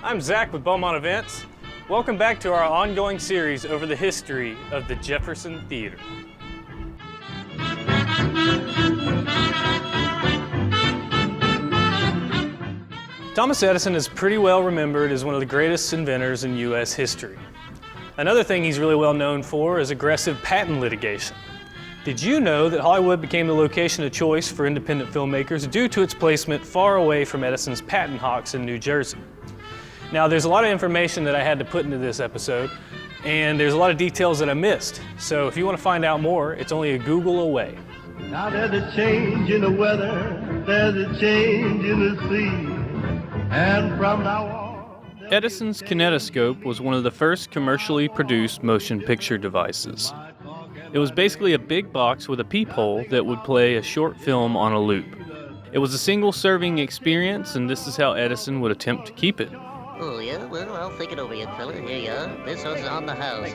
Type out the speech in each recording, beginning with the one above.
I'm Zach with Beaumont Events. Welcome back to our ongoing series over the history of the Jefferson Theatre. Thomas Edison is pretty well remembered as one of the greatest inventors in U.S. history. Another thing he's really well known for is aggressive patent litigation. Did you know that Hollywood became the location of choice for independent filmmakers due to its placement far away from Edison's patent hawks in New Jersey? Now, there's a lot of information that I had to put into this episode, and there's a lot of details that I missed. So if you want to find out more, it's only a Google away. Now there's a change in the weather, there's a change in the sea, and from now on... Edison's Kinetoscope was one of the first commercially produced motion picture devices. It was basically a big box with a peephole that would play a short film on a loop. It was a single-serving experience, and this is how Edison would attempt to keep it. Oh, yeah? Well, I'll think it over yet, fella. Here you are. This one's on the house.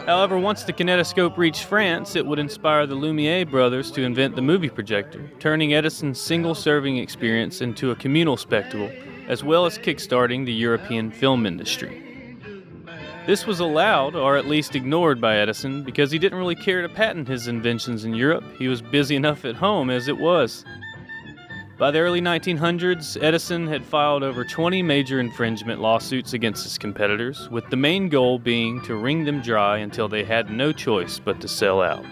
However, once the kinetoscope reached France, it would inspire the Lumiere brothers to invent the movie projector, turning Edison's single-serving experience into a communal spectacle, as well as kickstarting the European film industry. This was allowed, or at least ignored, by Edison because he didn't really care to patent his inventions in Europe. He was busy enough at home as it was. By the early 1900s, Edison had filed over 20 major infringement lawsuits against his competitors, with the main goal being to wring them dry until they had no choice but to sell out.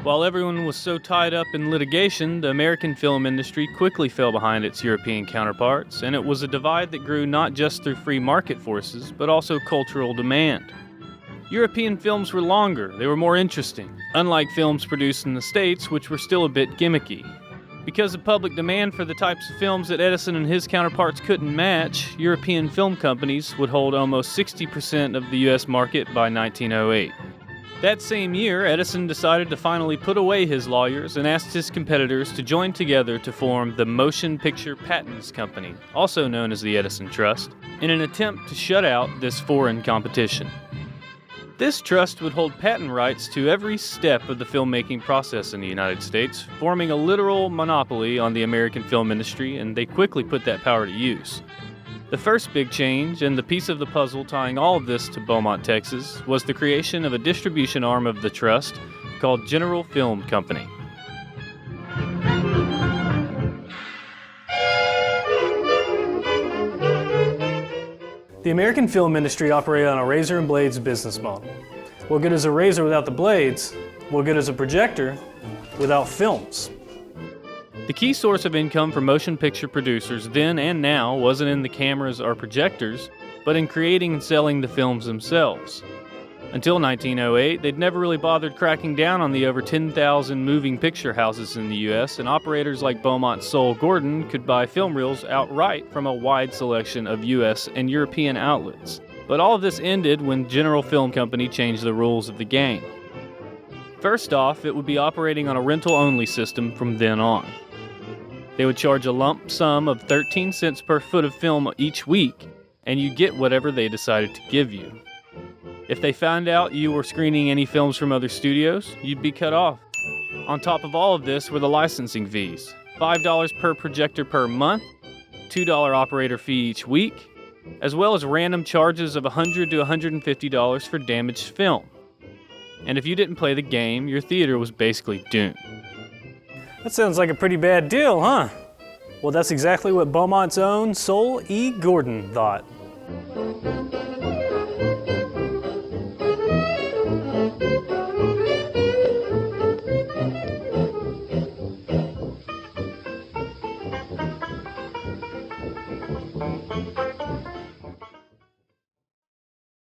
While everyone was so tied up in litigation, the American film industry quickly fell behind its European counterparts, and it was a divide that grew not just through free market forces, but also cultural demand. European films were longer, they were more interesting, unlike films produced in the States, which were still a bit gimmicky. Because of public demand for the types of films that Edison and his counterparts couldn't match, European film companies would hold almost 60% of the U.S. market by 1908. That same year, Edison decided to finally put away his lawyers and asked his competitors to join together to form the Motion Picture Patents Company, also known as the Edison Trust, in an attempt to shut out this foreign competition. This trust would hold patent rights to every step of the filmmaking process in the United States, forming a literal monopoly on the American film industry, and they quickly put that power to use. The first big change, and the piece of the puzzle tying all of this to Beaumont, Texas, was the creation of a distribution arm of the trust called General Film Company. The American film industry operated on a razor and blades business model. What good is a razor without the blades? What good is a projector without films? The key source of income for motion picture producers then and now wasn't in the cameras or projectors, but in creating and selling the films themselves. Until 1908, they'd never really bothered cracking down on the over 10,000 moving picture houses in the U.S., and operators like Beaumont's Sol Gordon could buy film reels outright from a wide selection of U.S. and European outlets. But all of this ended when General Film Company changed the rules of the game. First off, it would be operating on a rental-only system from then on. They would charge a lump sum of 13 cents per foot of film each week, and you get whatever they decided to give you. If they found out you were screening any films from other studios, you'd be cut off. On top of all of this were the licensing fees, $5 per projector per month, $2 operator fee each week, as well as random charges of $100 to $150 for damaged film. And if you didn't play the game, your theater was basically doomed. That sounds like a pretty bad deal, huh? Well, that's exactly what Beaumont's own Sol E. Gordon thought.